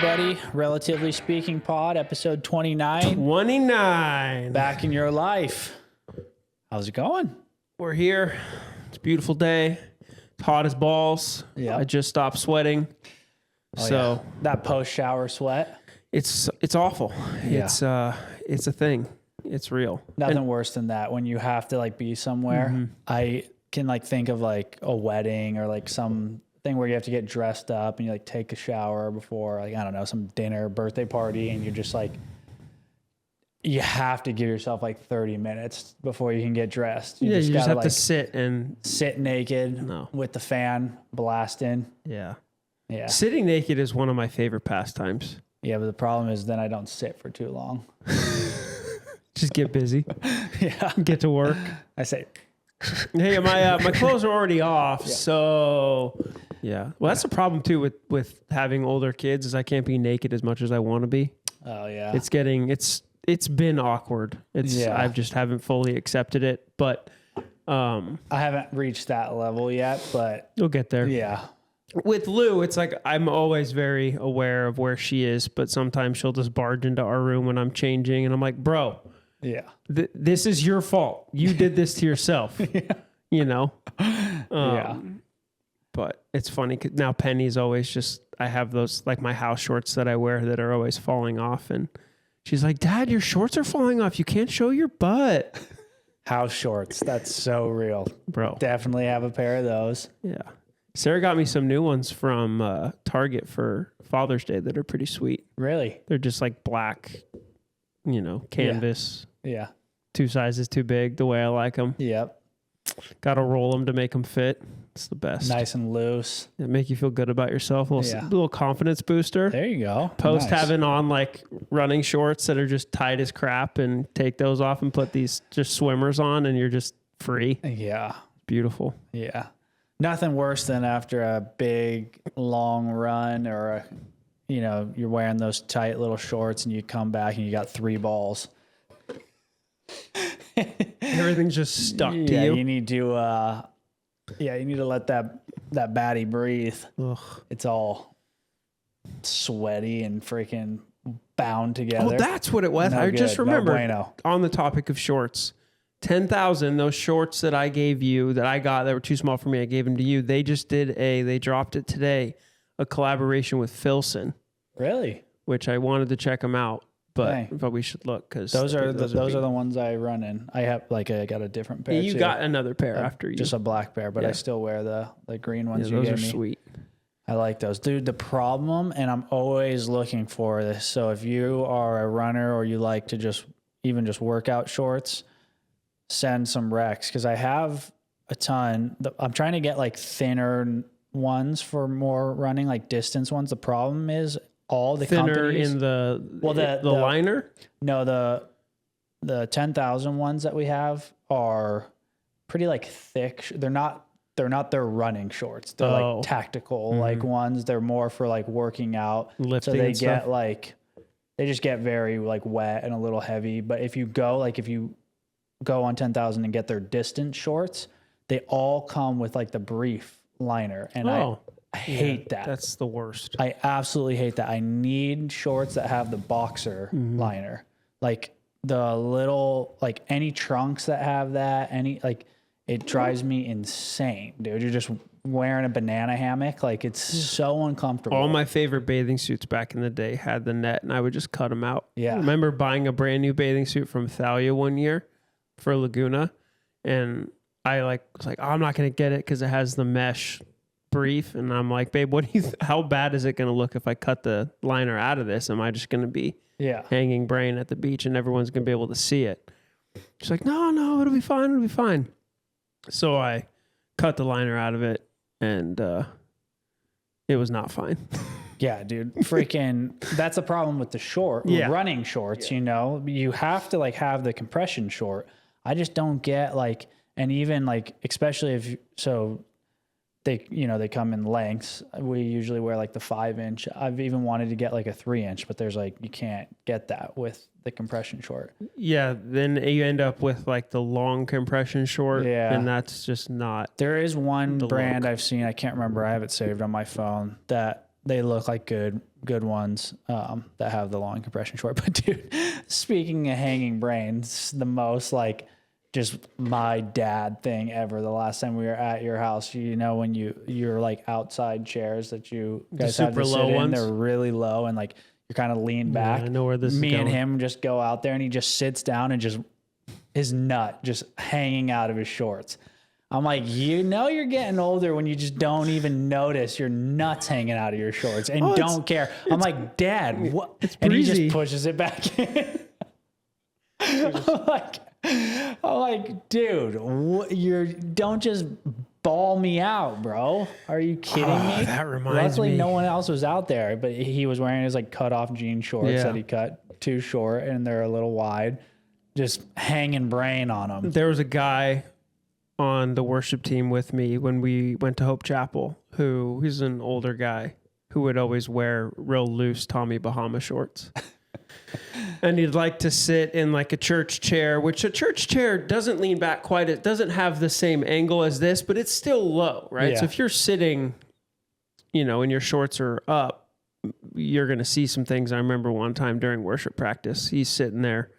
everybody. Relatively Speaking Pod, episode 29. 29. Back in your life. How's it going? We're here. It's a beautiful day. It's hot as balls. Yeah. I just stopped sweating. Yeah. That post-shower sweat. It's awful. Yeah. It's a thing. It's real. Nothing worse than that when you have to like be somewhere. I can like think of like a wedding or like some thing where you have to get dressed up and you like take a shower before, like, I don't know, some dinner, birthday party, and you're just like, you have to give yourself like 30 minutes before you can get dressed. You just gotta, have like, to sit naked No. with the fan blasting. Yeah. Yeah. Sitting naked is one of my favorite pastimes. Yeah, but the problem is then I don't sit for too long. Just get busy. Yeah. Get to work. I say, Hey, my clothes are already off, so yeah. Well, that's the problem too with having older kids is I can't be naked as much as I want to be. oh yeah. It's been awkward. I just haven't fully accepted it, but I haven't reached that level yet, but you'll get there. yeah. With Lou, it's like I'm always very aware of where she is, but sometimes she'll just barge into our room when I'm changing, and I'm like, bro. Yeah. This is your fault. You did this to yourself. You know? Yeah. But it's funny 'cause now Penny's always just, I have those like my house shorts that I wear that are always falling off. And she's like, Dad, your shorts are falling off. You can't show your butt. House shorts. That's so real. Bro. Definitely have a pair of those. Yeah. Sarah got me some new ones from Target for Father's Day that are pretty sweet. Really? They're just like black, canvas. Yeah. 2 sizes too big, the way I like them. Yep. Got to roll them to make them fit. It's the best. Nice and loose. It make you feel good about yourself. A little confidence booster. There you go. Post Nice. having on like running shorts that are just tight as crap and take those off and put these just swimmers on and you're just free. Yeah. Beautiful. Yeah. Nothing worse than after a big long run or you're wearing those tight little shorts and you come back and you got 3 balls. Everything's just stuck to Yeah, you. you need to let that baddie breathe. Ugh. It's all sweaty and freaking bound together. Oh, that's what it was. No I just good. No remembered bueno. on the topic of shorts. 10,000, those shorts that I gave you that I got that were too small for me, I gave them to you. They just they dropped it today, a collaboration with Filson. Really? Which I wanted to check them out. Dang. But we should look because Those are the ones I run in. I have I got a different pair. You too. got another pair after you. Just a black pair, but I still wear the green ones you those gave are me. sweet. I like those. Dude, the problem, and I'm always looking for this. So if you are a runner or you like to just work out shorts, send some recs because I have a ton. I'm trying to get like thinner ones for more running, like distance ones. The problem is all the Thinner companies, in the liner? No, the 10,000 ones that we have are pretty like thick. They're not their running shorts. They're like tactical like ones. They're more for like working out. Lifting so they and get stuff. like they just get very like wet and a little heavy. But if you go on 10,000 and get their distance shorts, they all come with like the brief liner. And I hate that. That's the worst. I absolutely hate that. I need shorts that have the boxer liner. Like the little, like any trunks that have that, it drives me insane, dude. You're just wearing a banana hammock. Like it's so uncomfortable. All my favorite bathing suits back in the day had the net and I would just cut them out. Yeah. I remember buying a brand new bathing suit from Thalia one year for Laguna. And I was like, I'm not going to get it because it has the mesh brief. And I'm like, babe, how bad is it going to look if I cut the liner out of this? Am I just going to be hanging brain at the beach and everyone's going to be able to see it? She's like, no, it'll be fine. It'll be fine. So I cut the liner out of it and it was not fine. Yeah, dude. Freaking, that's a problem with the running shorts, You have to like have the compression short. I just don't get like, and even like, especially they come in lengths. We usually wear like the 5-inch. I've even wanted to get like a 3-inch, but there's like, you can't get that with the compression short. Yeah. Then you end up with like the long compression short. Yeah. And that's just not. There is one brand I've seen. I can't remember. I have it saved on my phone that they look like good good ones that have the long compression short. But dude, speaking of hanging brains, the most like just my dad thing ever. The last time we were at your house, you know, when you're like outside chairs that you guys have to sit in, they're really low and like you're kind of leaned back. I know where this is going. Me and him just go out there and he just sits down and just his nut just hanging out of his shorts. I'm like, you know, you're getting older when you just don't even notice your nuts hanging out of your shorts and don't care. I'm like, Dad, what? And he just pushes it back in. I'm like, dude, don't just ball me out, bro. Are you kidding me? That reminds me. Luckily, no one else was out there, but he was wearing his like cut off jean shorts that he cut too short and they're a little wide, just hanging brain on them. There was a guy on the worship team with me when we went to Hope Chapel he's an older guy who would always wear real loose Tommy Bahama shorts. And he'd like to sit in like a church chair, which a church chair doesn't lean back quite. It doesn't have the same angle as this, but it's still low, right? Yeah. So if you're sitting, you know, and your shorts are up, you're going to see some things. I remember one time during worship practice, he's sitting there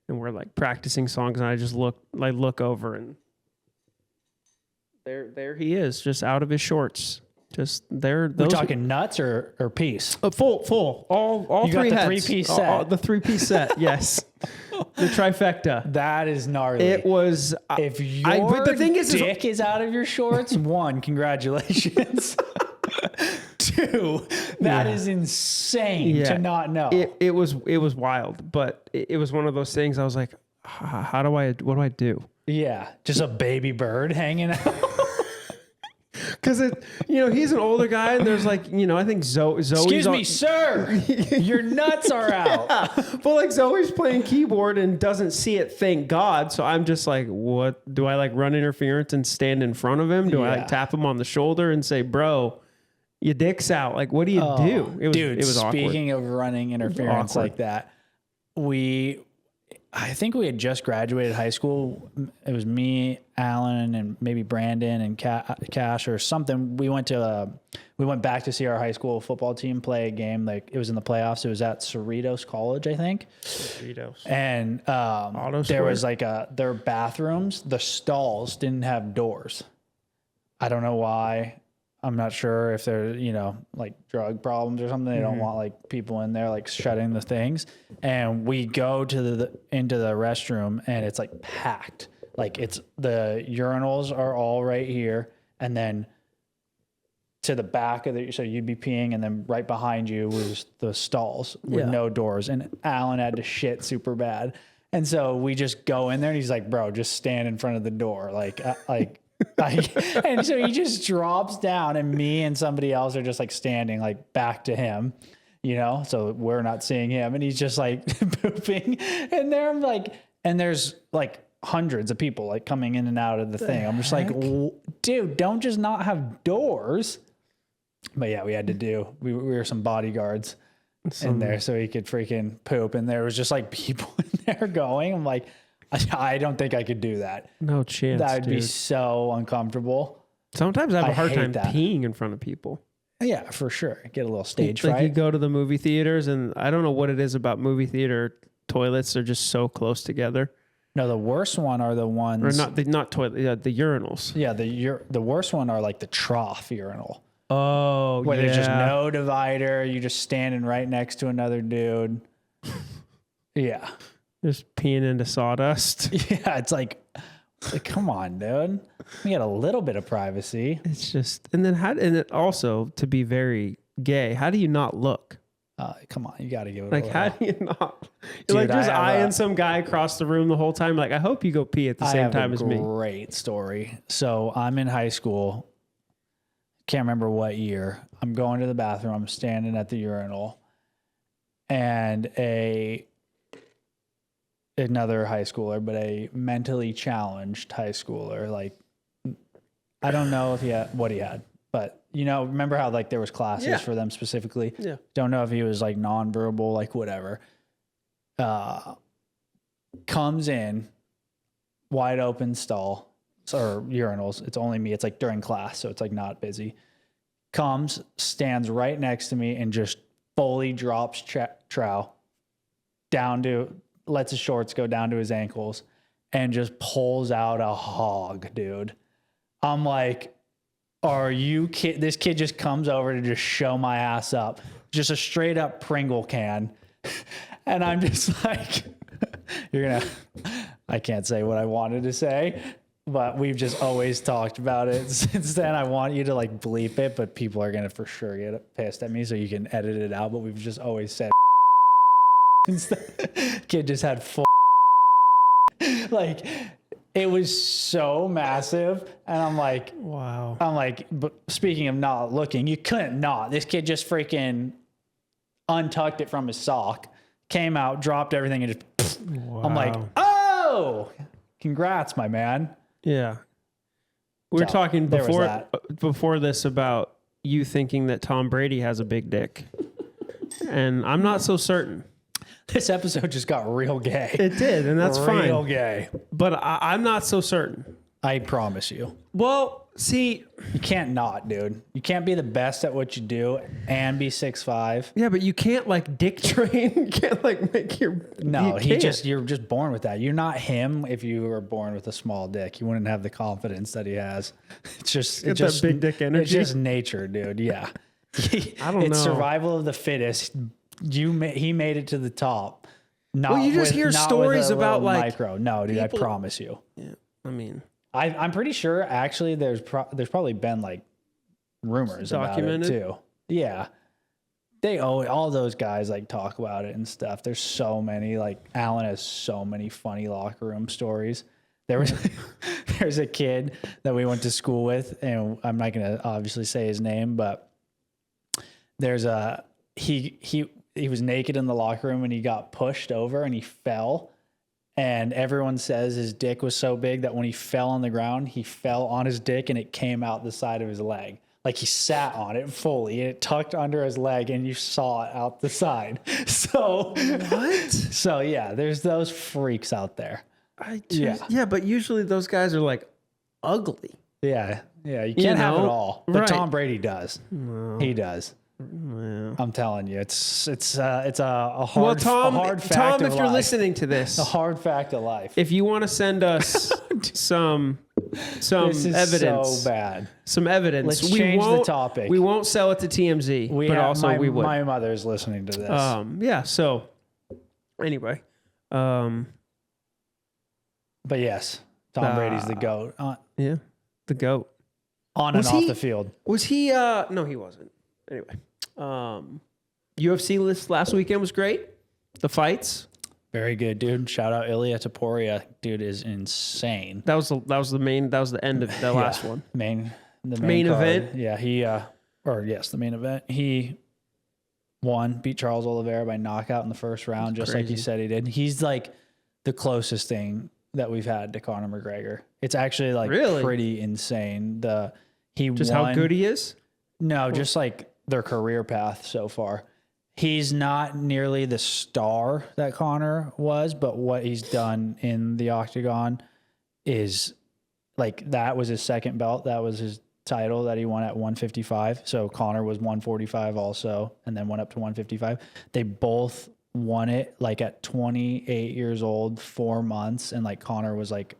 and we're like practicing songs and I just look over and there he is, just out of his shorts. Just there. We're talking nuts or piece? Full. All you three got the heads. 3-piece set. The 3-piece set. Yes. The trifecta. That is gnarly. It was. If your but the thing dick is out of your shorts, one, congratulations. Two, that is insane to not know. It was wild, but it was one of those things. I was like, what do I do? Yeah, just a baby bird hanging out. Because he's an older guy, and there's like, I think Zoe's. Excuse me, sir, your nuts are out. Yeah. But like Zoe's playing keyboard and doesn't see it. Thank God. So I'm just like, what do I like? Run interference and stand in front of him? Do I like tap him on the shoulder and say, bro, your dick's out? Like, what do you do? It was speaking awkward. of running interference like that, I think we had just graduated high school. It was me, Alan, and maybe Brandon and Cash or something. We went back to see our high school football team play a game. Like it was in the playoffs. It was at Cerritos College, I think. Cerritos. And there was like their bathrooms. The stalls didn't have doors. I don't know why. I'm not sure if they're, like drug problems or something. They don't want like people in there, like shutting the things. And we go to into the restroom and it's like packed. Like it's the urinals are all right here. And then to the back of so you'd be peeing and then right behind you was the stalls with no doors. And Alan had to shit super bad. And so we just go in there and he's like, bro, just stand in front of the door. And so he just drops down and me and somebody else are just like standing like back to him, so we're not seeing him and he's just like pooping and there I'm like, and there's like hundreds of people like coming in and out of the thing. I'm just like, dude, don't just not have doors. But yeah, we had to we were some bodyguards in there so he could freaking poop. And there was just like people in there going, I'm like, I don't think I could do that. No chance. That would be so uncomfortable. Sometimes I have a hard time peeing in front of people. Yeah, for sure. Get a little stage fright. Like you go to the movie theaters, and I don't know what it is about movie theater toilets. They're just so close together. No, the worst one are the ones, or not toilet. The urinals. Yeah, the worst one are like the trough urinal. Oh, where there's just no divider. You just standing right next to another dude. Yeah. Just peeing into sawdust. Yeah, it's like, come on, dude. We got a little bit of privacy. It's just, and it also, to be very gay, how do you not look? Come on, you got to give it like, how do you not? You're like just eyeing some guy across the room the whole time. Like, I hope you go pee at the same time as me. Great story. So I'm in high school. Can't remember what year. I'm going to the bathroom. I'm standing at the urinal, and another high schooler, but a mentally challenged high schooler. Like, I don't know if what he had, but remember how like there was classes for them specifically? Yeah. Don't know if he was like nonverbal, like whatever. Comes in, wide open stall or urinals. It's only me. It's like during class, so it's like not busy. Comes, stands right next to me and just fully drops trow down to, lets his shorts go down to his ankles and just pulls out a hog, dude. I'm like, are you kid? This kid just comes over to just show my ass up. Just a straight up Pringle can. And I'm just like, I can't say what I wanted to say, but we've just always talked about it since then. I want you to like bleep it, but people are going to for sure get pissed at me, so you can edit it out. But we've just always said kid just had full like, it was so massive. And I'm like, wow. But speaking of not looking, you couldn't not. This kid just freaking untucked it from his sock, came out, dropped everything, and just, wow. I'm like, oh, congrats, my man. Yeah. We were talking before this about you thinking that Tom Brady has a big dick. And I'm not so certain. This episode just got real gay. It did, and that's fine. Real gay. But I'm not so certain. I promise you. Well, see, you can't not, dude. You can't be the best at what you do and be 6'5". Yeah, but you can't like dick train. You can't like make your no. You're just born with that. You're not him. If you were born with a small dick, you wouldn't have the confidence that he has. It's just that big dick energy. It's just nature, dude. Yeah. I don't know. It's survival of the fittest. He made it to the top. Well, you just hear stories about like micro. No, dude, I promise you. Yeah, I mean, I'm pretty sure actually there's probably been like rumors about it too. Yeah, all those guys like talk about it and stuff. There's so many, like Alan has so many funny locker room stories. There's a kid that we went to school with, and I'm not gonna obviously say his name, but there's a he was naked in the locker room and he got pushed over and he fell. And everyone says his dick was so big that when he fell on the ground, he fell on his dick and it came out the side of his leg. Like he sat on it fully and it tucked under his leg and you saw it out the side. So what? So yeah, there's those freaks out there. Yeah, but usually those guys are like ugly. Yeah, you can't have it all. But right. Tom Brady does. No. He does. Yeah. I'm telling you, it's a hard Tom, fact of if you're life. listening to this, a hard fact of life. If you want to send us some this is evidence, so bad. Some evidence. Let's change the topic. We won't sell it to TMZ, we would. My mother's listening to this. Yeah. So anyway, but yes, Tom Brady's the GOAT. Yeah, the GOAT. On and off the field. Was he? No, he wasn't. Anyway, UFC list last weekend was great. The fights, very good, dude. Shout out Ilya Taporia, dude is insane. That was the end of the last one. The main card. Event. Yeah, the main event. He beat Charles Oliveira by knockout in the first round, just like he said he did. He's like the closest thing that we've had to Conor McGregor. It's actually like pretty insane. How good he is. No, just like their career path so far. He's not nearly the star that Conor was, but what he's done in the octagon is like, that was his second belt. That was his title that he won at 155. So Conor was 145 also, and then went up to 155. They both won it like at 28 years old, 4 months. And like Conor was like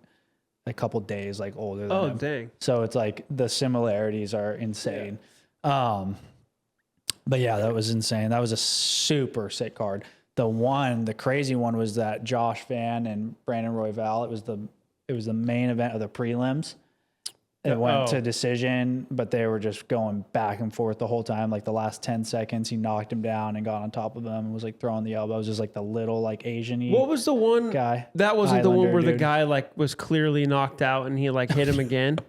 a couple days like older than him. Oh, dang. So it's like the similarities are insane. Yeah. But yeah, that was insane. That was a super sick card. The crazy one was that Josh Van and Brandon Royval. It was the main event of the prelims. It went to decision, but they were just going back and forth the whole time. Like the last 10 seconds, he knocked him down and got on top of him and was like throwing the elbows. Just like the little like Asian-y. What was the one guy? That wasn't the one where the guy like was clearly knocked out and he like hit him again.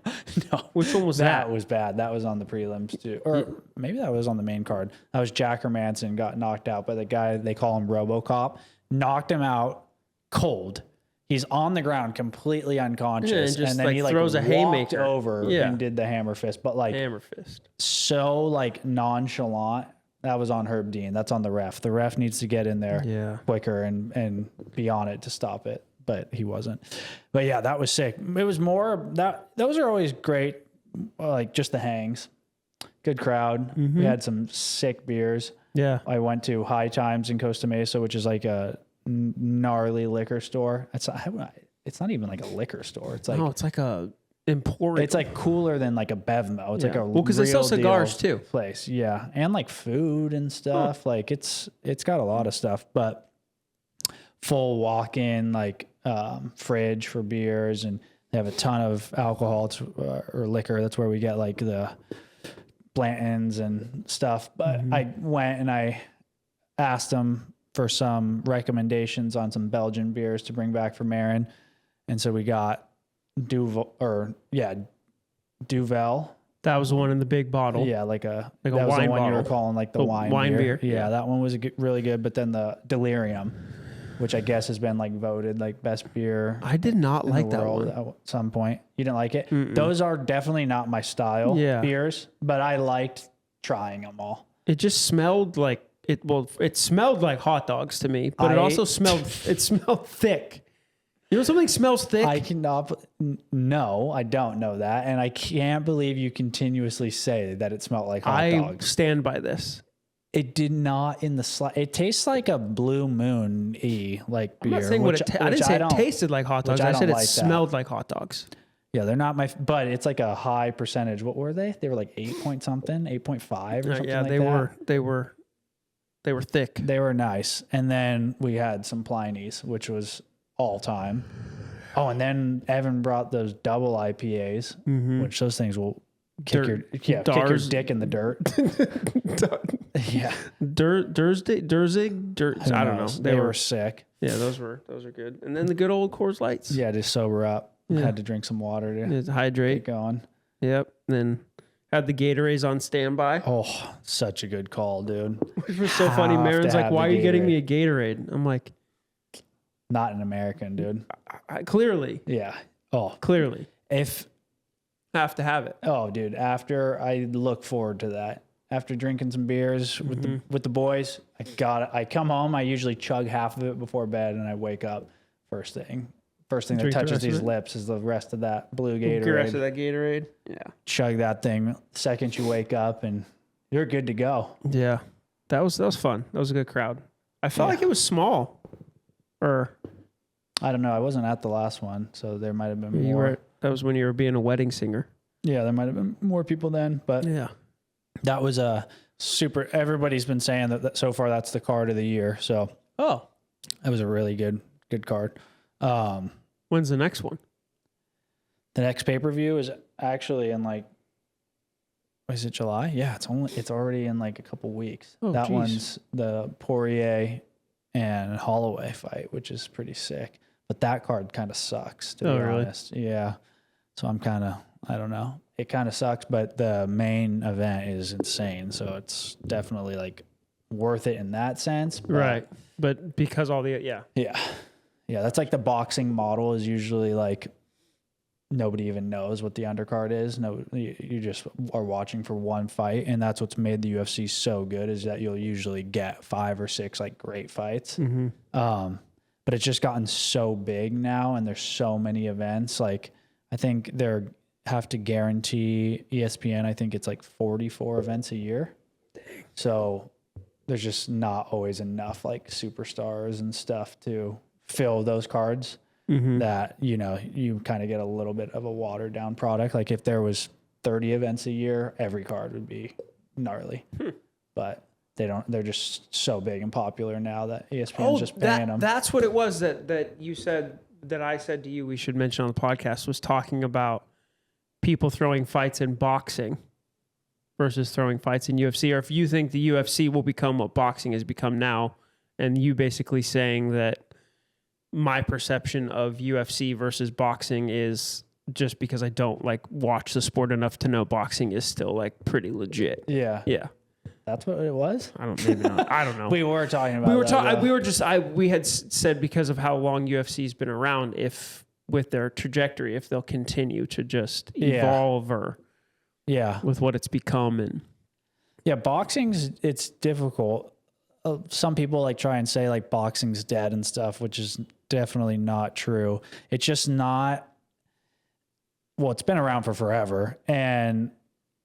No, which one was that? That was bad. That was on the prelims too, or maybe that was on the main card. That was Jack Hermanson got knocked out by the guy they call him RoboCop. Knocked him out cold. He's on the ground, completely unconscious, and then like he like throws a haymaker over and did the hammer fist. But like hammer fist, so like nonchalant. That was on Herb Dean. That's on the ref. The ref needs to get in there quicker and be on it to stop it. But he wasn't. But yeah, that was sick. It was more that those are always great. Like just the hangs, good crowd. We had some sick beers. Yeah. I went to High Times in Costa Mesa, which is like a gnarly liquor store. It's not even like a liquor store. It's like, No, it's like a emporium. it's like cooler than like a Bevmo. It's like a well, because they sell real cigars deal too. place. Yeah. And like food and stuff. Like it's got a lot of stuff, but full walk-in, like, fridge for beers, and they have a ton of alcohol or liquor. That's where we get like the Blantons and stuff. But I went and I asked them for some recommendations on some Belgian beers to bring back for Marin. And so we got Duvel. That was the one in the big bottle. Yeah, like a Like a that was wine the one you were bottle. calling like the The wine beer. beer. Yeah, that one was really good. But then the Delirium, which I guess has been like voted like best beer I did not in like the that world one. at some point. You didn't like it? Those are definitely not my style beers, but I liked trying them all. It just smelled like it. Well, it smelled like hot dogs to me, but it also smelled. It smelled thick. You know, something smells thick. I cannot. No, I don't know that, and I can't believe you continuously say that it smelled like hot dogs. I stand by this. It did not in the It tastes like a Blue Moon-y like beer. I'm not saying what I didn't say it tasted like hot dogs. I said it smelled like hot dogs. Yeah, they're not but it's like a high percentage. What were they? They were like 8 something, 8.5 or something yeah, like they that. were. They were thick. They were nice. And then we had some Pliny's, which was all time. Oh, and then Evan brought those double IPAs, which those things will kick your dick in the dirt. Yeah. Durzig. I don't know. They were sick. Yeah, those were good. And then the good old Coors Lights. Yeah, to sober up. Yeah. Had to drink some water to hydrate. get going. Yep. Then had the Gatorades on standby. Oh, such a good call, dude. Which was so funny. Marin's like, "Why are you getting me a Gatorade?" I'm like, "Not an American, dude." Clearly. Yeah. Oh, clearly. If have to have it. Oh, dude. After I look forward to that. After drinking some beers with the boys, I come home. I usually chug half of it before bed, and I wake up first thing that touches these lips is the rest of that blue Gatorade. The rest of that Gatorade. Yeah. Chug that thing the second you wake up, and you're good to go. Yeah. That was fun. That was a good crowd. I felt like it was small. Or I don't know. I wasn't at the last one, so there might have been more. That was when you were being a wedding singer. Yeah, there might have been more people then, but yeah. That was a super. Everybody's been saying that so far that's the card of the year. So, that was a really good card. When's the next one? The next pay-per-view is actually in is it July? Yeah, it's already in like a couple weeks. That one's the Poirier and Holloway fight, which is pretty sick. But that card kind of sucks, to be honest. Yeah. So I'm I don't know. It kind of sucks, but the main event is insane. So it's definitely like worth it in that sense. Right. But because all the, yeah. Yeah. Yeah. That's like the boxing model is usually like nobody even knows what the undercard is. No, you just are watching for one fight. And that's what's made the UFC so good is that you'll usually get 5 or 6 like great fights. But it's just gotten so big now and there's so many events. Like I think they're have to guarantee ESPN. I think it's like 44 events a year. Dang. So there's just not always enough like superstars and stuff to fill those cards that, you kind of get a little bit of a watered down product. Like if there was 30 events a year, every card would be gnarly, but they're just so big and popular now that ESPN's just paying them. That's what it was that you said, that I said to you, we should mention on the podcast, was talking about people throwing fights in boxing versus throwing fights in UFC, or if you think the UFC will become what boxing has become now, and you basically saying that my perception of UFC versus boxing is just because I don't like watch the sport enough to know boxing is still like pretty legit. Yeah. Yeah. That's what it was? Maybe not. I don't know. We were talking about we had said because of how long UFC's been around, if with their trajectory, if they'll continue to just evolve or with what it's become. And boxing's, it's difficult. Some people like try and say like boxing's dead and stuff, which is definitely not true. It's just not, well, it's been around for forever and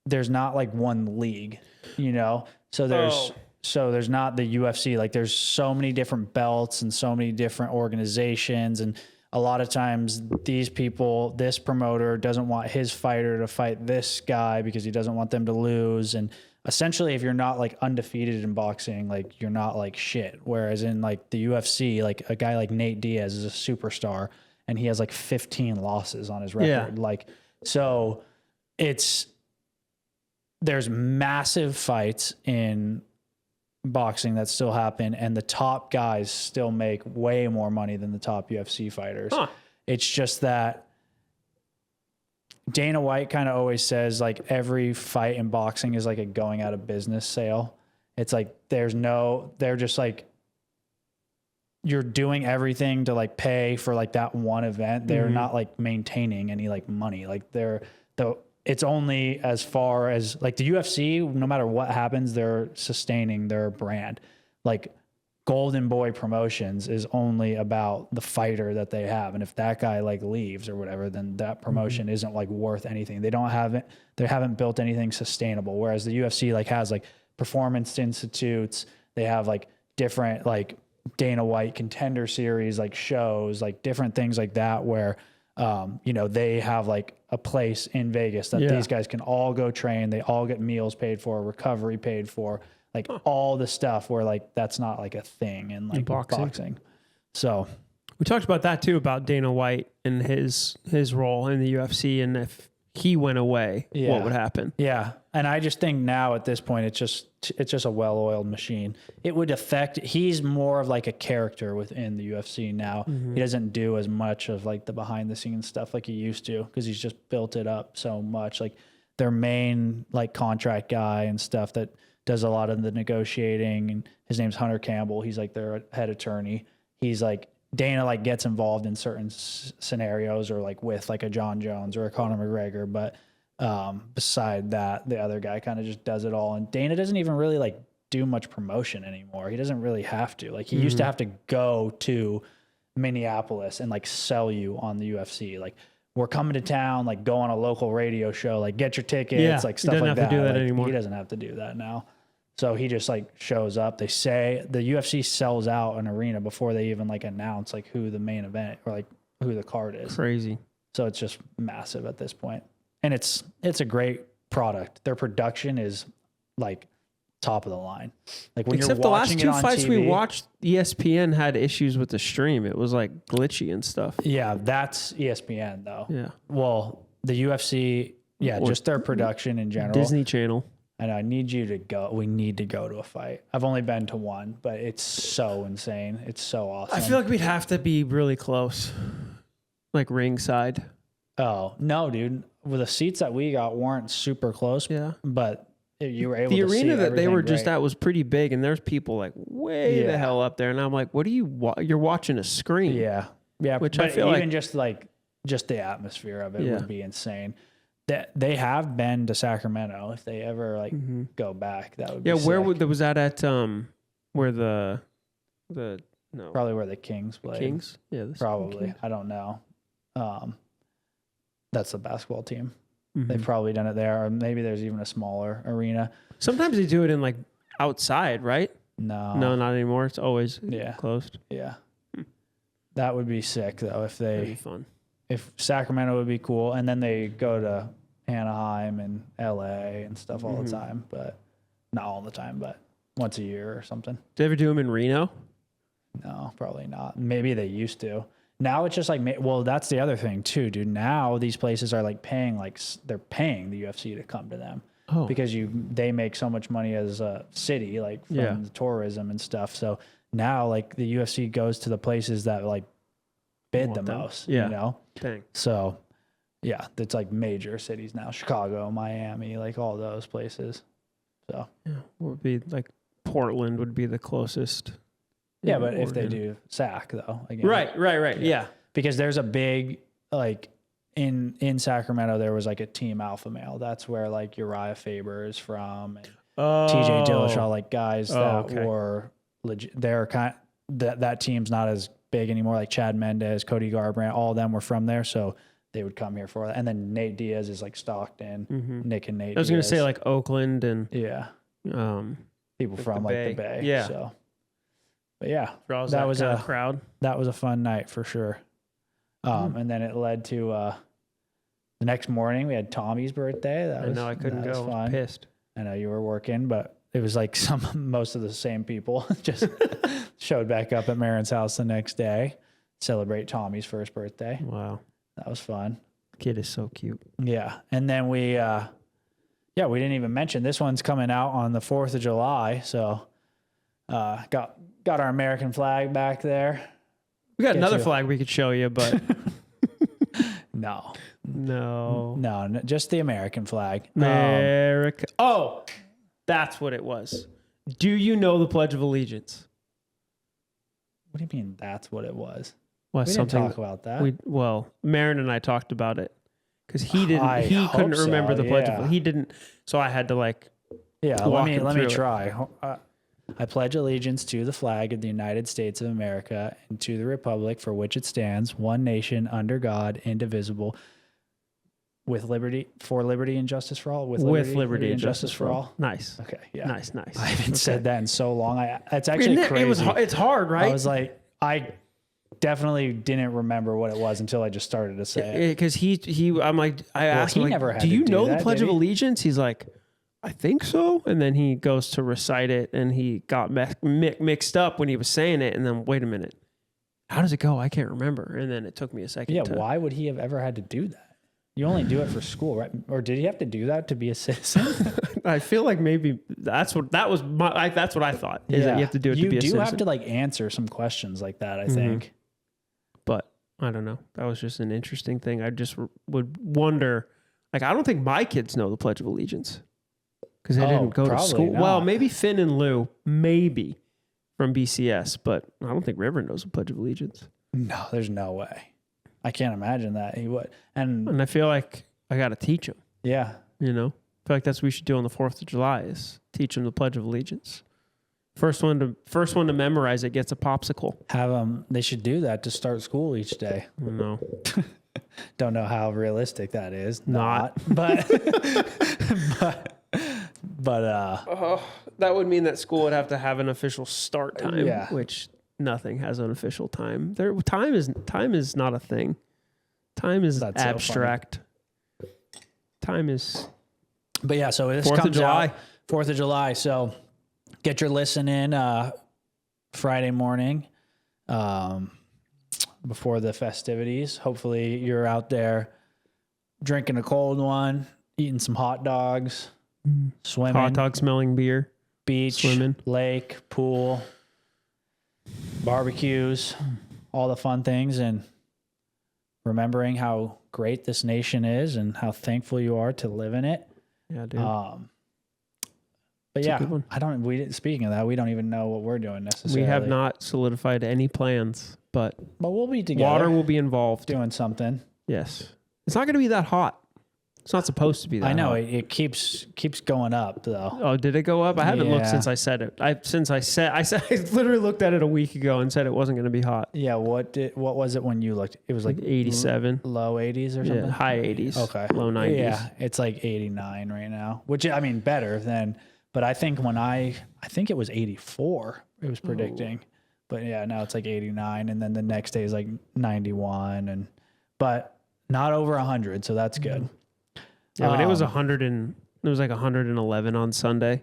there's not like one league, so there's so there's not the UFC. Like there's so many different belts and so many different organizations. And a lot of times these people, this promoter doesn't want his fighter to fight this guy because he doesn't want them to lose. And essentially, if you're not like undefeated in boxing, like you're not like shit. Whereas in like the UFC, like a guy like Nate Diaz is a superstar and he has like 15 losses on his record. Like, so there's massive fights in boxing that still happen, and the top guys still make way more money than the top UFC fighters. It's just that Dana White kind of always says like every fight in boxing is like a going out of business sale. It's like they're just like, you're doing everything to like pay for like that one event. They're not like maintaining any like money. Like it's only as far as like the UFC, no matter what happens, they're sustaining their brand. Like Golden Boy Promotions is only about the fighter that they have. And if that guy like leaves or whatever, then that promotion isn't like worth anything. They haven't built anything sustainable. Whereas the UFC like has like performance institutes. They have like different like Dana White Contender Series, like shows, like different things like that where, they have like a place in Vegas that these guys can all go train. They all get meals paid for, recovery paid for, like all the stuff where like, that's not like a thing in like boxing. So we talked about that too, about Dana White and his role in the UFC. And if he went away, what would happen? Yeah. And I just think now at this point, it's just a well-oiled machine. It would affect, he's more of like a character within the UFC now. He doesn't do as much of like the behind the scenes stuff like he used to, because he's just built it up so much. Like their main like contract guy and stuff that does a lot of the negotiating, and his name's Hunter Campbell. He's like their head attorney. He's like, Dana like gets involved in certain scenarios or like with like a John Jones or a Conor McGregor. But beside that, the other guy kind of just does it all. And Dana doesn't even really like do much promotion anymore. He doesn't really have to. Like he used to have to go to Minneapolis and like sell you on the UFC. Like, we're coming to town, like go on a local radio show, like get your tickets, like stuff like that. He doesn't have to do that anymore. He doesn't have to do that now. So he just like shows up. They say the UFC sells out an arena before they even like announce like who the main event or like who the card is. Crazy. So it's just massive at this point. And it's a great product. Their production is like top of the line. Like when Except you're the last watching two it on fights TV, we watched, ESPN had issues with the stream. It was like glitchy and stuff. Yeah, that's ESPN though. Yeah. Well, the UFC, just their production in general. Disney Channel. And I need you to go. We need to go to a fight. I've only been to one, but it's so insane. It's so awesome. I feel like we'd have to be really close, like ringside. Oh, no, dude. Well, the seats that we got weren't super close. Yeah. But you were able to see the arena that they were just at was pretty big, and there's people like way the hell up there. And I'm like, what are you? You're watching a screen. Yeah. Yeah. Which but I feel even just the atmosphere of it would be insane. That they have been to Sacramento. If they ever go back, that would be sick. Where was that at? Where the probably where the Kings played. Kings, probably. Kings. I don't know. That's the basketball team. They've probably done it there, or maybe there's even a smaller arena. Sometimes they do it in like outside, right? No, not anymore. It's always closed. Yeah, that would be sick though. That'd be fun. If Sacramento would be cool, and then they go to Anaheim and LA and stuff all the time, but not all the time, but once a year or something. Did they ever do them in Reno? No, probably not. Maybe they used to. Now it's just like, well, that's the other thing too, dude. Now these places are like paying, like they're paying the UFC to come to them because they make so much money as a city, like from the tourism and stuff. So now like the UFC goes to the places that like bid the most, you know? Dang. So yeah, it's like major cities now, Chicago, Miami, like all those places. So would be like Portland would be the closest. Yeah, but if they do SAC though, again, right, yeah, because there's a big like in Sacramento there was like a Team Alpha Male. That's where like Uriah Faber is from, and TJ Dillashaw, like guys that were legit. They're that team's not as big anymore. Like Chad Mendez, Cody Garbrandt, all of them were from there, so they would come here for that. And then Nate Diaz is like Stockton, Nick and Nate. I was going to say like Oakland and yeah. people from like the Bay. Yeah. So, but yeah, Draws that was kind a of crowd. that was a fun night for sure. And then it led to the next morning we had Tommy's birthday. I know I couldn't go. I was pissed. I know you were working, but it was like most of the same people just showed back up at Marin's house the next day, celebrate Tommy's first birthday. Wow. That was fun. Kid is so cute. Yeah. And then we didn't even mention this one's coming out on the 4th of July. So, got our American flag back there. We got another flag we could show you, but No, just the American flag. America. That's what it was. Do you know the Pledge of Allegiance? What do you mean that's what it was? Well, We didn't talk about that. Marin and I talked about it because he didn't. He couldn't remember the Pledge of. He didn't. So I had to like. Yeah, walk let him me through it. try. I pledge allegiance to the flag of the United States of America and to the republic for which it stands, one nation under God, indivisible, with liberty and justice for all. With liberty and justice for all. Nice. Okay. Yeah. Nice. I haven't said that in so long. It's actually crazy. It's hard, right? I was like, I definitely didn't remember what it was until I just started to say it. Because I'm like, I asked him, never like, had do to you do know that, the Pledge did of he? Allegiance? He's like, I think so. And then he goes to recite it and he got mixed up when he was saying it. And then, wait a minute, how does it go? I can't remember. And then it took me a second. Yeah. Why would he have ever had to do that? You only do it for school, right? Or did he have to do that to be a citizen? I feel like maybe that's what I thought. Is that you have to do it to be a citizen. You do have to like answer some questions like that, I think. But I don't know. That was just an interesting thing. I just would wonder. Like, I don't think my kids know the Pledge of Allegiance because they didn't go to school. not. Well, maybe Finn and Lou, maybe from BCS, but I don't think River knows the Pledge of Allegiance. No, there's no way. I can't imagine that he would. And I feel like I got to teach him. yeah, You know, I feel like that's what we should do on the 4th of July is teach him the Pledge of Allegiance. First one to memorize it gets a popsicle. have them. They should do that to start school each day. No. Don't know how realistic that is. Not. but That would mean that school would have to have an official start time, Yeah. which nothing has an official time. Time is not a thing. Time is That's so abstract. Time is But yeah, so this 4th of comes July. out 4th of July. So get your listen in Friday morning before the festivities. Hopefully you're out there drinking a cold one, eating some hot dogs, swimming, hot dog smelling beer, beach, swimming. lake, pool, barbecues, all the fun things, and remembering how great this nation is and how thankful you are to live in it. Yeah, dude. But It's a yeah, good one. speaking of that, we don't even know what we're doing necessarily. We have not solidified any plans, but we'll be together. water will be involved. doing something. Yes. It's not going to be that hot. It's not supposed to be that I know hot. it keeps going up though. Oh, did it go up? I haven't looked Yeah. since I said it. I literally looked at it a week ago and said it wasn't going to be hot. Yeah, what was it when you looked? It was like 87. low 80s or something. Yeah, high 80s. Okay. Low 90s. Yeah, it's like 89 right now, which I mean better than. But I think I think it was 84. It was predicting, but yeah, now it's like 89, and then the next day is like 91, but not over 100, so that's good. Yeah, but it was 100 and it was like 111 on Sunday.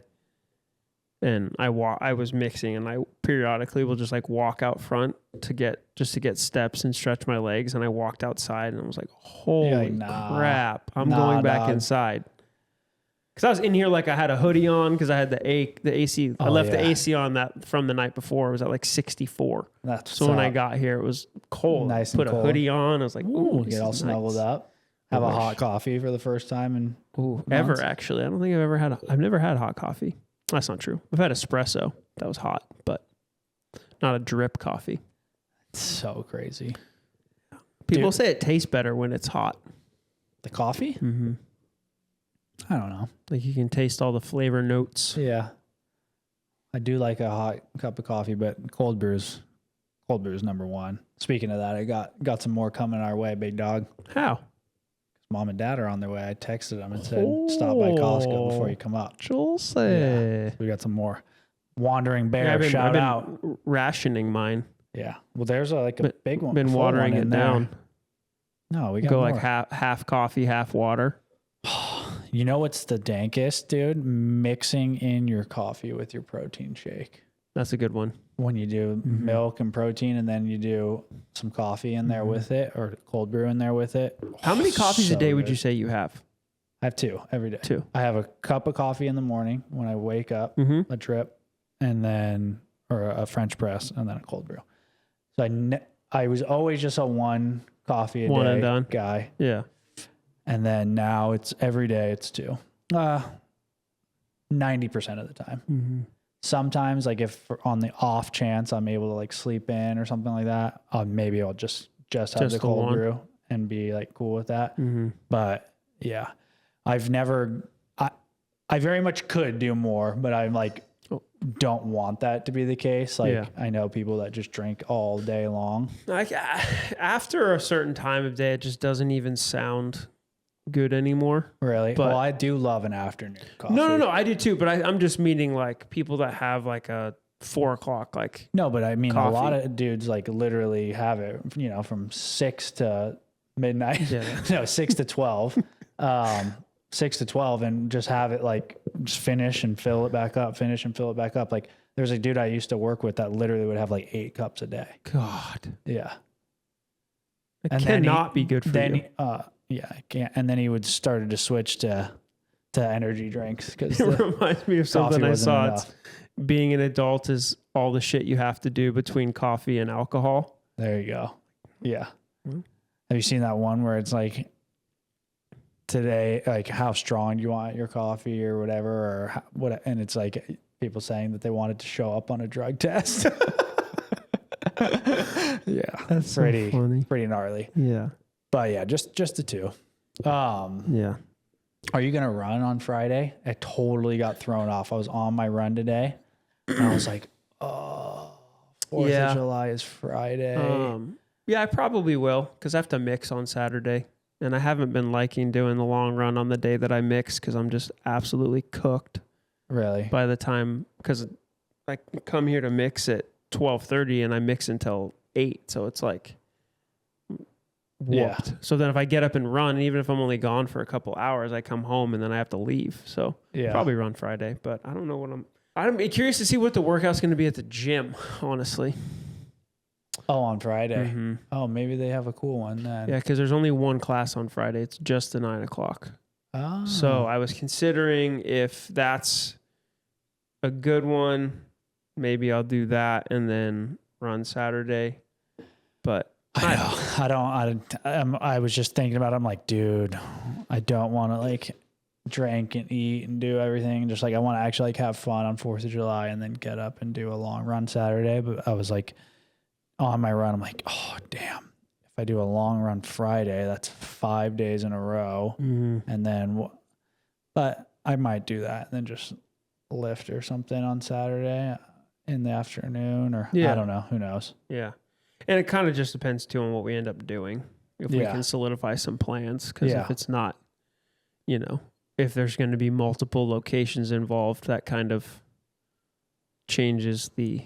And I was mixing, and I periodically will just like walk out front to get steps and stretch my legs. And I walked outside and I was like, holy crap, I'm going back inside. Because I was in here like I had a hoodie on because I had the AC. I left the AC on that from the night before. It was at like 64. So when I got here, it was cold. Nice and Put a cold. hoodie on. I was like, ooh, get all snuggled up. Have a hot coffee for the first time in ever actually. I don't think I've ever had. I've never had hot coffee. That's not true. I've had espresso. That was hot, but not a drip coffee. It's so crazy. People say it tastes better when it's hot. The coffee? Mm-hmm. I don't know. Like you can taste all the flavor notes. Yeah. I do like a hot cup of coffee, but cold brew is number one. Speaking of that, I got some more coming our way, big dog. How? Mom and dad are on their way. I texted them and said, stop by Costco before you come up. Chelsea. Yeah, we got some more Wandering Bear, Yeah, shout out. rationing mine. Yeah. Well, there's a big one. Been full watering one it in there. down. No, we got Go more. like half coffee, half water. You know what's the dankest, dude? Mixing in your coffee with your protein shake. That's a good one. When you do milk and protein and then you do some coffee in there with it or cold brew in there with it. How many coffees a So day would good. you say you have? I have 2 every day. 2. I have a cup of coffee in the morning when I wake up, a drip, and then, or a French press, and then a cold brew. So I was always just a 1 coffee a One day and done guy. Yeah. And then now it's every day it's 2. 90% of the time. Sometimes, like if on the off chance I'm able to like sleep in or something like that, maybe I'll just have the the cold one. brew and be like cool with that. But yeah, I very much could do more, but I'm like, don't want that to be the case. Like I know people that just drink all day long. Like after a certain time of day, it just doesn't even sound good anymore. Really? But, well, I do love an afternoon coffee. No, I do too. But I'm just meaning like people that have like a 4 o'clock, like No, but I mean, coffee. a lot of dudes like literally have it, from 6 to midnight. Yeah. No, 6 to 12. 6 to 12 and just have it like just finish and fill it back up, finish and fill it back up. Like there's a dude I used to work with that literally would have like 8 cups a day. God. Yeah. It And cannot be good for you. Yeah, I can't. And then he would started to switch to energy drinks because It reminds me of something I wasn't saw. enough. It's being an adult is all the shit you have to do between coffee and alcohol. There you go. Yeah. Mm-hmm. Have you seen that one where it's like today, like how strong you want your coffee or whatever, or what? And it's like people saying that they wanted to show up on a drug test. Yeah, That's pretty so funny. pretty gnarly. Yeah. But yeah, just the 2. Yeah. Are you gonna run on Friday? I totally got thrown off. I was on my run today, and I was like, "Oh, 4th of July is Friday." Yeah, I probably will because I have to mix on Saturday, and I haven't been liking doing the long run on the day that I mix because I'm just absolutely cooked Really? by the time, because I come here to mix at 12:30 and I mix until 8, so it's like whooped. Yeah. So then if I get up and run, even if I'm only gone for a couple hours, I come home and then I have to leave. So Yeah. probably run Friday, but I don't know what I'm curious to see what the workout's going to be at the gym, honestly. Oh, on Friday. Mm-hmm. Oh, maybe they have a cool one then. Yeah, because there's only 1 class on Friday. It's just the 9 o'clock. Oh. So I was considering if that's a good one, maybe I'll do that and then run Saturday. But I was just thinking about it. I'm like, dude, I don't want to like drink and eat and do everything. Just like I want to actually like have fun on 4th of July and then get up and do a long run Saturday. But I was like, on my run, I'm like, oh damn, if I do a long run Friday, that's 5 days in a row. And then but I might do that and then just lift or something on Saturday in the afternoon, or I don't know, who knows. Yeah. And it kind of just depends too on what we end up doing. If we can solidify some plans, because if it's not, if there's going to be multiple locations involved, that kind of changes the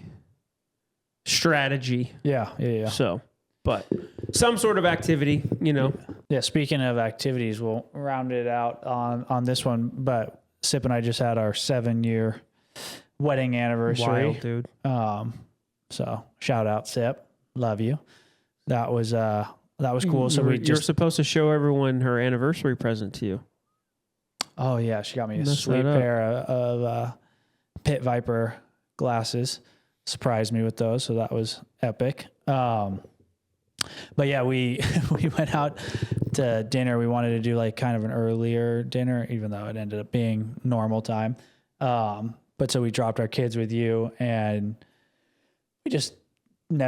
strategy. Yeah. So, but some sort of activity, Yeah, speaking of activities, we'll round it out on this one. But Sip and I just had our 7-year wedding anniversary. Wild, dude. So shout out, Sip. Love you. That was cool. So you're supposed to show everyone her anniversary present to you. Oh yeah, she got me a Mess sweet that up. pair of Pit Viper glasses. Surprised me with those, so that was epic. But yeah, we went out to dinner. We wanted to do like kind of an earlier dinner, even though it ended up being normal time. But so we dropped our kids with you, and we just we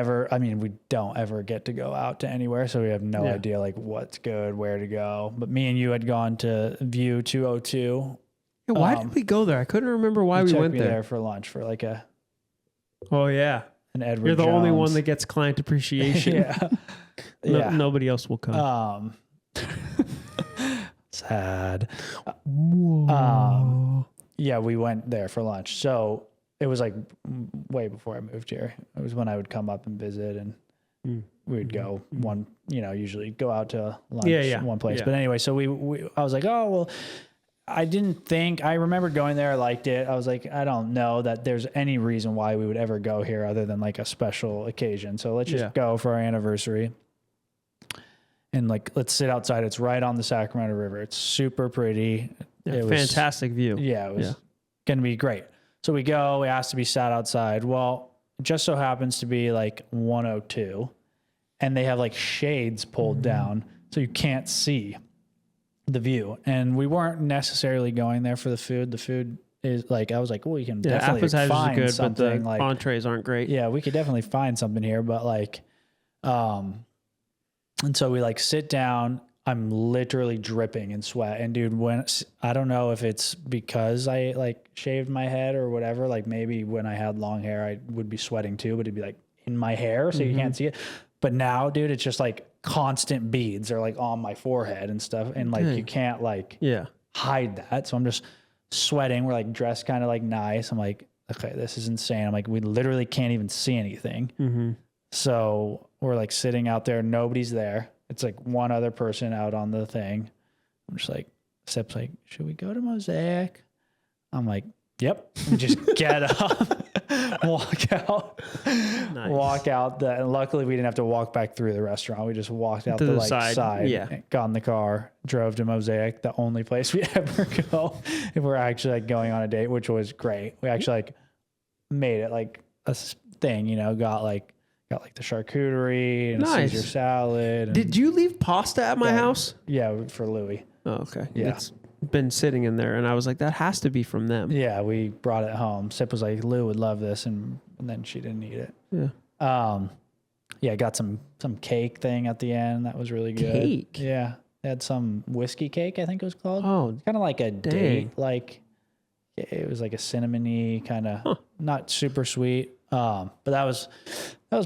don't ever get to go out to anywhere, so we have no idea like what's good, where to go. But me and you had gone to View 202. Yeah, why did we go there? I couldn't remember why we took went me there. for lunch for like Oh yeah, an Edward you're the only Jones. one that gets client appreciation. Yeah. Nobody else will come. Sad. Whoa. Yeah, we went there for lunch. So it was like way before I moved here. It was when I would come up and visit, and we would go one, usually go out to lunch one place. But anyway, so I was like, oh, well, I remember going there. I liked it. I was like, I don't know that there's any reason why we would ever go here other than like a special occasion. So let's just go for our anniversary. And like, let's sit outside. It's right on the Sacramento River. It's super pretty. It was fantastic view. Yeah, it was going to be great. So we asked to be sat outside. Well, it just so happens to be like 102, and they have like shades pulled down so you can't see the view. And we weren't necessarily going there for the food. The food is like, I was like, well, you can definitely appetizers find are good, something. but the like entrees aren't great. Yeah, we could definitely find something here, but like, and so we like sit down. I'm literally dripping in sweat. And dude, I don't know if it's because I like shaved my head or whatever, like maybe when I had long hair, I would be sweating too, but it'd be like in my hair. So you can't see it. But now, dude, it's just like constant beads are like on my forehead and stuff. And like, you can't like hide that. So I'm just sweating. We're like dressed kind of like nice. I'm like, okay, this is insane. I'm like, we literally can't even see anything. So we're like sitting out there. Nobody's there. It's like one other person out on the thing. I'm just like, Sip's like, should we go to Mosaic? I'm like, yep. And just get up, walk out, and luckily we didn't have to walk back through the restaurant. We just walked out the side, got in the car, drove to Mosaic, the only place we ever go if we're actually like going on a date, which was great. We actually like made it like a thing, got like the charcuterie and a Caesar salad. Did you leave pasta at my house? Yeah, for Louis. Oh, okay. Yeah. It's been sitting in there, and I was like, that has to be from them. Yeah, we brought it home. Sip was like, Lou would love this, and then she didn't eat it. Yeah. Got some cake thing at the end. That was really good. Cake? Yeah. They had some whiskey cake, I think it was called. Oh, kind of like a date. Like, it was like a cinnamony kind of, not super sweet. But that was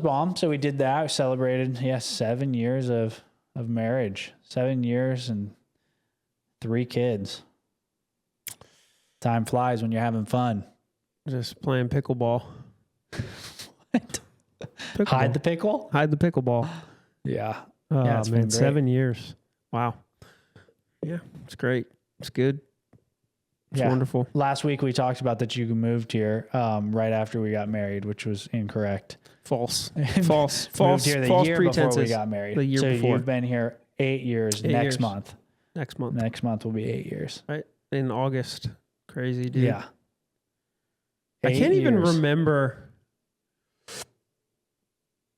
bomb. So we did that. We celebrated, 7 years of marriage, 7 years and 3 kids. Time flies when you're having fun. Just playing pickleball. What? Pickleball. Hide the pickle? Hide the pickleball. Yeah. Oh, yeah, man, 7 years. Wow. Yeah, it's great. It's good. It's wonderful. Last week we talked about that you moved here right after we got married, which was incorrect. False. Moved here the year pretenses. before we got married. The year before. You've been here 8 years. Next month. Next month. Next month will be 8 years. Right. In August. Crazy, dude. Yeah. I can't even remember.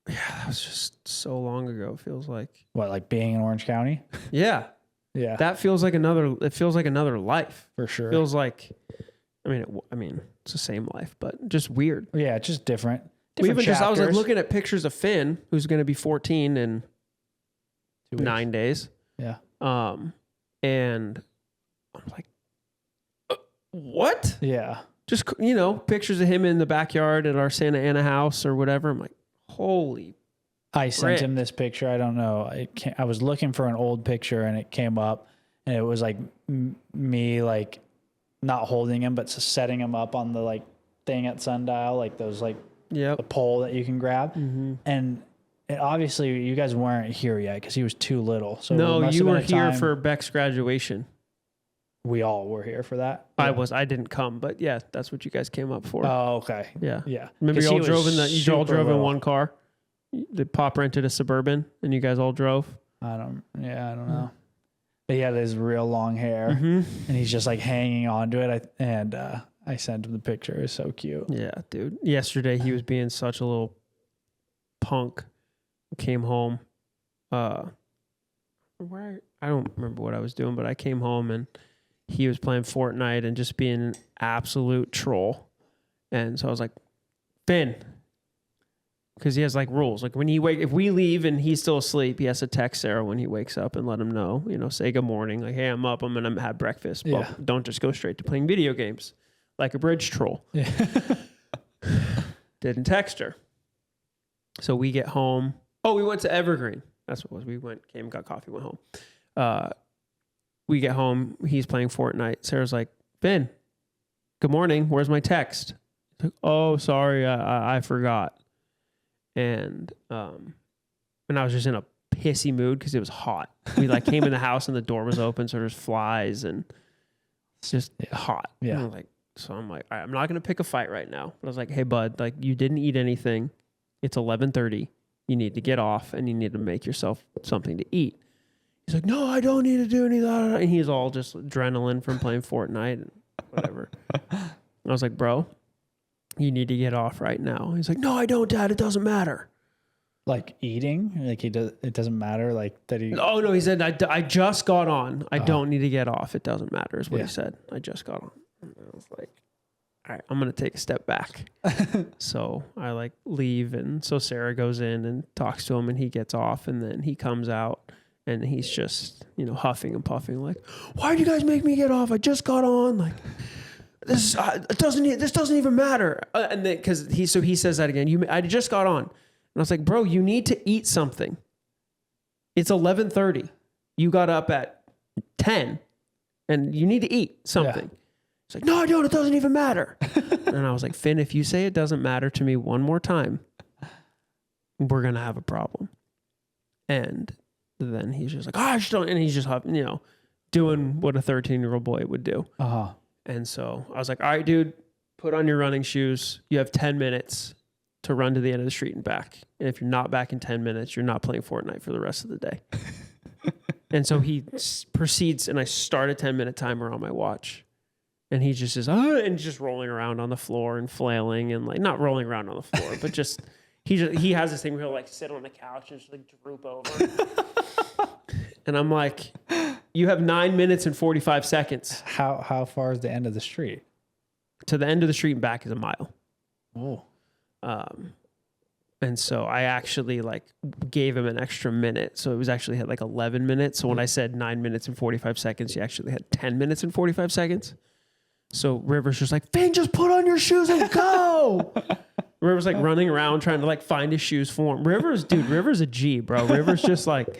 Yeah, that was just so long ago. It feels like. What, like being in Orange County? Yeah. Yeah. That feels like another life. For sure. Feels like, I mean, it's the same life, but just weird. Yeah, it's just different. I was like looking at pictures of Finn, who's going to be 14 in 9 days. Yeah. And I'm like, what? Yeah. Just, pictures of him in the backyard at our Santa Ana house or whatever. I'm like, holy. I sent him this picture. I don't know. I was looking for an old picture and it came up and it was like me, like not holding him, but setting him up on the like thing at sundial, like those like the pole that you can grab. And obviously you guys weren't here yet because he was too little. So no, you were here for Beck's graduation. We all were here for that. Yeah. I didn't come, but yeah, that's what you guys came up for. Oh, okay. Yeah. Yeah. Remember you all drove in one car? The Pop rented a Suburban and you guys all drove? I don't know. But he had his real long hair and he's just like hanging onto it. I sent him the picture. It was so cute. Yeah, dude. Yesterday he was being such a little punk. Came home. I don't remember what I was doing, but I came home and he was playing Fortnite and just being an absolute troll. And so I was like, Finn, because he has like rules. Like if we leave and he's still asleep, he has to text Sarah when he wakes up and let him know, say good morning. Like, hey, I'm up. I'm going to have breakfast. But don't just go straight to playing video games like a bridge troll. Yeah. Didn't text her. So we get home. Oh, we went to Evergreen. That's what it was. We came, got coffee, went home. We get home. He's playing Fortnite. Sarah's like, Ben, good morning. Where's my text? He's like, oh, sorry, I forgot. And I was just in a pissy mood because it was hot. We like came in the house and the door was open, so there's flies and it's just hot. Yeah. And I'm like, all right, I'm not gonna pick a fight right now. But I was like, hey bud, like you didn't eat anything. It's 11:30. You need to get off and you need to make yourself something to eat. He's like, no, I don't need to do any of that. And he's all just adrenaline from playing Fortnite and whatever. I was like, bro, you need to get off right now. He's like, no, I don't, Dad. It doesn't matter. Like eating, like it doesn't matter, like that he. Oh no, he said, I just got on. I don't need to get off. It doesn't matter, is what he said. I just got on. And I was like, all right, I'm gonna take a step back. So I like leave, and so Sarah goes in and talks to him, and he gets off, and then he comes out, and he's just huffing and puffing, like, why did you guys make me get off? I just got on, like. This doesn't even matter. And then because he says that again. I just got on. And I was like, bro, you need to eat something. It's 11:30. You got up at 10 and you need to eat something. Yeah. It's like, no, I don't. It doesn't even matter. And I was like, Finn, if you say it doesn't matter to me one more time, we're going to have a problem. And then he's just like, I just don't. And he's just, doing what a 13-year-old boy would do. Uh-huh. And so I was like, all right, dude, put on your running shoes. You have 10 minutes to run to the end of the street and back. And if you're not back in 10 minutes, you're not playing Fortnite for the rest of the day. And so he proceeds, and I start a 10-minute timer on my watch. And he just says, and just rolling around on the floor and flailing and like not rolling around on the floor, but just he has this thing where he'll like sit on the couch and just like droop over. And I'm like, you have 9 minutes and 45 seconds. How far is the end of the street? To the end of the street and back is a mile. Oh. And so I actually like gave him an extra minute. So it was actually had like 11 minutes. So when I said 9 minutes and 45 seconds, he actually had 10 minutes and 45 seconds. So River's just like, Finn, just put on your shoes and go. River's like running around trying to like find his shoes for him. River's a G, bro. River's just like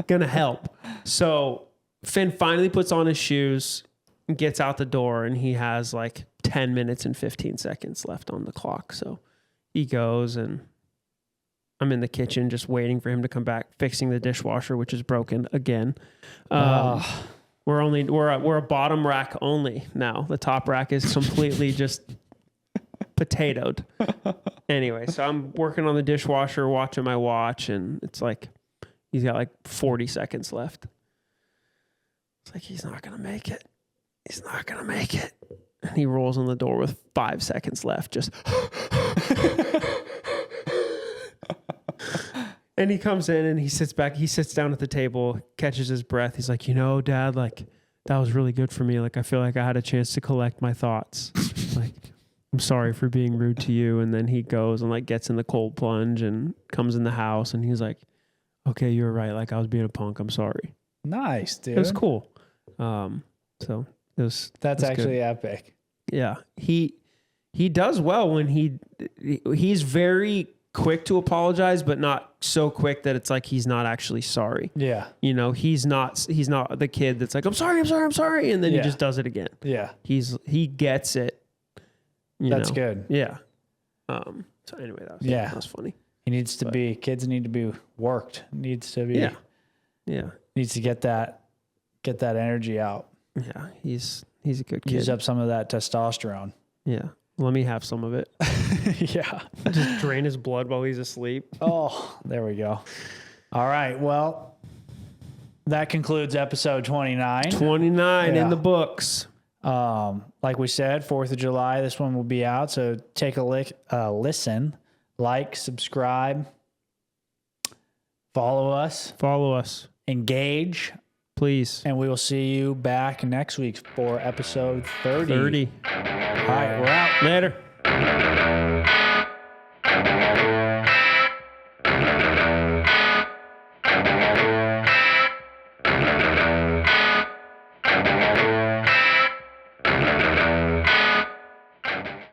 gonna help. So Finn finally puts on his shoes and gets out the door, and he has like 10 minutes and 15 seconds left on the clock. So he goes, and I'm in the kitchen just waiting for him to come back, fixing the dishwasher, which is broken again. We're a bottom rack only now. The top rack is completely just potatoed. Anyway, so I'm working on the dishwasher, watching my watch, and it's like he's got like 40 seconds left. It's like he's not gonna make it. He's not gonna make it. And he rolls on the door with 5 seconds left, just and he comes in and he sits down at the table, catches his breath. He's like, Dad, like that was really good for me. Like, I feel like I had a chance to collect my thoughts. Like, I'm sorry for being rude to you. And then he goes and like gets in the cold plunge and comes in the house, and he's like, okay, you're right. Like, I was being a punk. I'm sorry. Nice, dude. It was cool. So that's actually good. Epic. Yeah. He does well when he's very quick to apologize, but not so quick that it's like he's not actually sorry. Yeah. He's not the kid that's like, I'm sorry. And then he just does it again. Yeah. He gets it. That's good. Yeah. So anyway, that was funny. Kids need to be worked. Needs to be. Yeah. Needs to get that energy out. Yeah. He's a good kid. Use up some of that testosterone. Yeah. Let me have some of it. Yeah. Just drain his blood while he's asleep. Oh, there we go. All right. Well, that concludes episode 29. 29 in the books. Like we said, 4th of July, this one will be out. So take a listen, like, subscribe, follow us, engage. Please. And we will see you back next week for episode 30. 30. All right, we're out. Later.